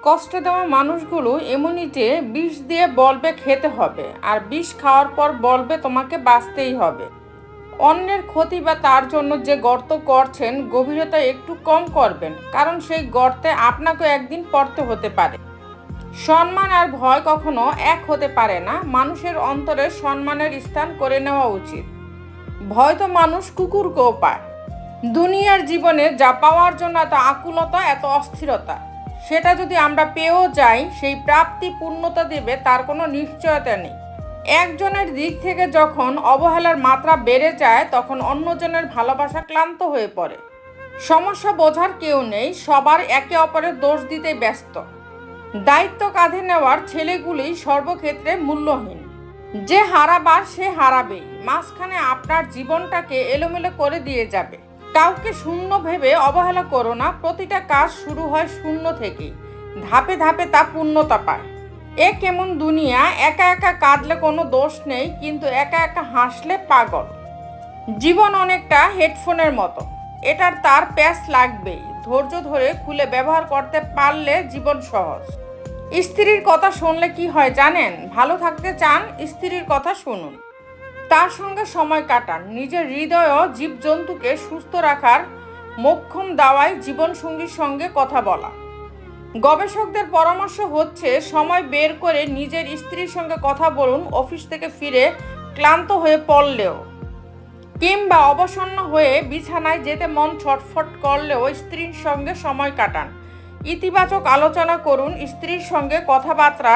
কষ্ট দেওয়া মানুষগুলো এমনই যে বিষ দিয়ে বলবে খেতে হবে, আর বিষ খাওয়ার পর বলবে তোমাকে বাঁচতেই হবে। অন্যের ক্ষতি বা তার জন্য যে গর্ত করছেন গভীরতা একটু কম করবেন, কারণ সেই গর্তে আপনাকেও একদিন পড়তে হতে পারে। সম্মান আর ভয় কখনো এক হতে পারে না। মানুষের অন্তরে সম্মানের স্থান করে নেওয়া উচিত। ভয় তো মানুষ কুকুরকেও পায়। দুনিয়ার জীবনে যা পাওয়ার জন্য এত আকুলতা, এত অস্থিরতা, সেটা যদি আমরা পেয়েও যাই, সেই প্রাপ্তি পূর্ণতা দেবে তার কোনো নিশ্চয়তা নেই। একজনের দিক থেকে যখন অবহেলার মাত্রা বেড়ে যায়, তখন অন্যজনের ভালোবাসা ক্লান্ত হয়ে পড়ে। সমস্যা বোঝার কেউ নেই, সবার একে অপরের দোষ দিতে ব্যস্ত। দায়িত্ব কাঁধে নেওয়ার ছেলেগুলি সর্বক্ষেত্রে মূল্যহীন। যে হারাবার সে হারাবেই, মাঝখানে আপনার জীবনটাকে এলোমেলো করে দিয়ে যাবে। কাউকে শূন্য ভেবে অবহেলা করো না। প্রতিটা কাজ শুরু হয় শূন্য থেকেই, ধাপে ধাপে তা পূর্ণতা পায়। এ কেমন দুনিয়া, একা একা কাঁদলে কোনো দোষ নেই, কিন্তু একা একা হাসলে পাগল। জীবন অনেকটা হেডফোনের মতো, এটার তার প্যাচ লাগবেই। ধৈর্য ধরে খুলে ব্যবহার করতে পারলে জীবন সহজ। স্ত্রীর কথা শুনলে কি হয় জানেন? ভালো থাকতে চান, স্ত্রীর কথা শুনুন, তার সঙ্গে সময় কাটান। নিজের হৃদয় ও জীবজন্তুকে সুস্থ রাখার মোক্ষম দাওয়ায় জীবনসঙ্গীর সঙ্গে কথা বলা। গবেষকদের পরামর্শ হচ্ছে, সময় বের করে নিজের স্ত্রীর সঙ্গে কথা বলুন। অফিস থেকে ফিরে ক্লান্ত হয়ে পড়লেও কিংবা অবসন্ন হয়ে বিছানায় যেতে মন ছটফট করলেও স্ত্রীর সঙ্গে সময় কাটান। ইতিবাচক আলোচনা করুন। স্ত্রীর সঙ্গে কথাবার্তা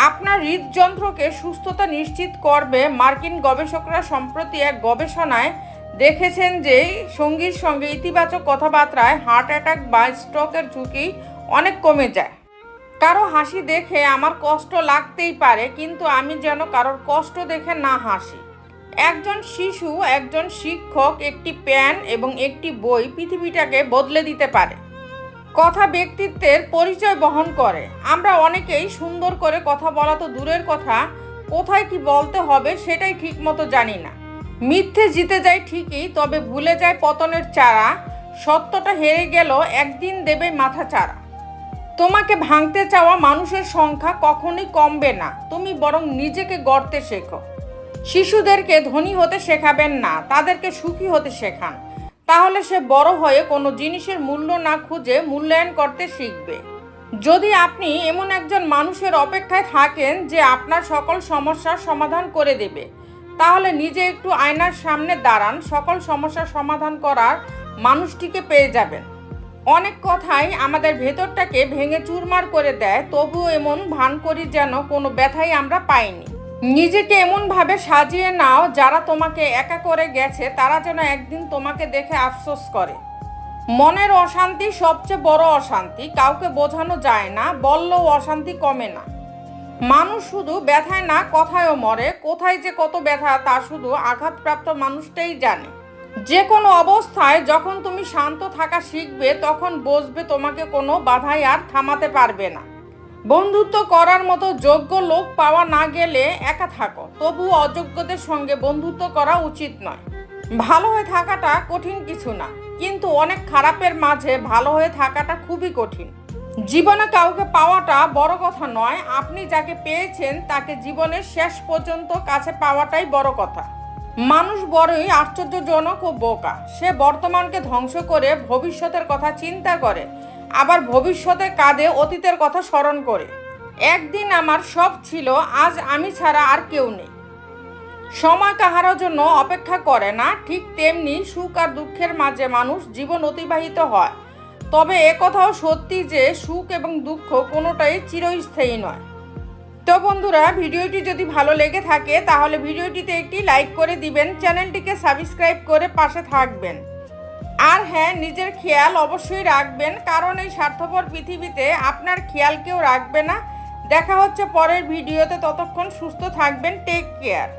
আপনার হৃদযন্ত্রকে সুস্থতা নিশ্চিত করবে। মার্কিন গবেষকরা সম্প্রতি এক গবেষণায় দেখেছেন যে সঙ্গীর সঙ্গে ইতিবাচক কথাবার্তায় হার্ট অ্যাটাক বা স্ট্রোকের ঝুঁকি অনেক কমে যায়। কারো হাসি দেখে আমার কষ্ট লাগতেই পারে, কিন্তু আমি যেন কারোর কষ্ট দেখে না হাসি। একজন শিশু, একজন শিক্ষক, একটি প্যান এবং একটি বই পৃথিবীটাকে বদলে দিতে পারে। কথা ব্যক্তিত্বের পরিচয় বহন করে। আমরা অনেকেই সুন্দর করে কথা বলা তো দূরের কথা, কোথায় কি বলতে হবে সেটাই ঠিক মতো জানি না। মিথ্যে জিতে যায় ঠিকই, তবে ভুলে যায় পতনের চারা। সত্যটা হেরে গেল, একদিন দেবে মাথা চারা। তোমাকে ভাঙতে চাওয়া মানুষের সংখ্যা কখনোই কমবে না, তুমি বরং নিজেকে গড়তে শেখো। শিশুদেরকে ধনী হতে শেখাবেন না, তাদেরকে সুখী হতে শেখান। তাহলে সে বড় হয়ে কোনো জিনিসের মূল্য না খুঁজে মূল্যায়ন করতে শিখবে। যদি আপনি এমন একজন মানুষের অপেক্ষায় থাকেন যে আপনার সকল সমস্যার সমাধান করে দেবে, তাহলে নিজে একটু আয়নার সামনে দাঁড়ান। সকল সমস্যার সমাধান করার মানুষটিকে পেয়ে যাবেন। অনেক কথাই আমাদের ভেতরটাকে ভেঙে চুরমার করে দেয়, তবুও এমন ভান করি যেন কোনো ব্যথাই আমরা পাইনি। নিজেকে এমনভাবে সাজিয়ে নাও, যারা তোমাকে একা করে গেছে তারা যেন একদিন তোমাকে দেখে আফসোস করে। মনের অশান্তি সবচেয়ে বড় অশান্তি, কাউকে বোঝানো যায় না, বললেও অশান্তি কমে না। মানুষ শুধু ব্যথায় না, কথায়ও মরে। কোথায় যে কত ব্যথা তা শুধু আঘাতপ্রাপ্ত মানুষটাই জানে। যে কোনো অবস্থায় যখন তুমি শান্ত থাকা শিখবে, তখন বুঝবে তোমাকে কোনো বাধাই আর থামাতে পারবে না। বন্ধুত্ব করার মতো যোগ্য লোক পাওয়া না গেলে একা থাকো, তবু অযোগ্যদের সঙ্গে বন্ধুত্ব করা উচিত নয়। ভালো হয়ে থাকাটা কঠিন কিছু না, কিন্তু অনেক খারাপের মাঝে ভালো হয়ে থাকাটা খুবই কঠিন। জীবনে কাউকে পাওয়াটা বড় কথা নয়, আপনি যাকে পেয়েছেন তাকে জীবনের শেষ পর্যন্ত কাছে পাওয়াটাই বড় কথা। মানুষ বড়ই আশ্চর্যজনক ও বোকা। সে বর্তমানকে ধ্বংস করে ভবিষ্যতের কথা চিন্তা করে, আবার ভবিষ্যতে কাঁদে অতীতের কথা স্মরণ করে। একদিন আমার সব ছিল, আজ আমি ছাড়া আর কেউ নেই। সময় কাহারও জন্য অপেক্ষা করে না, ঠিক তেমনি সুখ আর দুঃখের মাঝে মানুষ জীবন অতিবাহিত হয়। তবে একথাও সত্যি যে সুখ এবং দুঃখ কোনোটাই চিরস্থায়ী নয়। তো বন্ধুরা, ভিডিওটি যদি ভালো লেগে থাকে তাহলে ভিডিওটিতে একটি লাইক করে দিবেন, চ্যানেলটিকে সাবস্ক্রাইব করে পাশে থাকবেন। আর হ্যাঁ, নিজের খেয়াল অবশ্যই রাখবেন, কারণ এই স্বার্থপর পৃথিবীতে আপনার খেয়াল কেউ রাখবে না। দেখা হচ্ছে পরের ভিডিওতে, ততক্ষণ সুস্থ থাকবেন। Take care.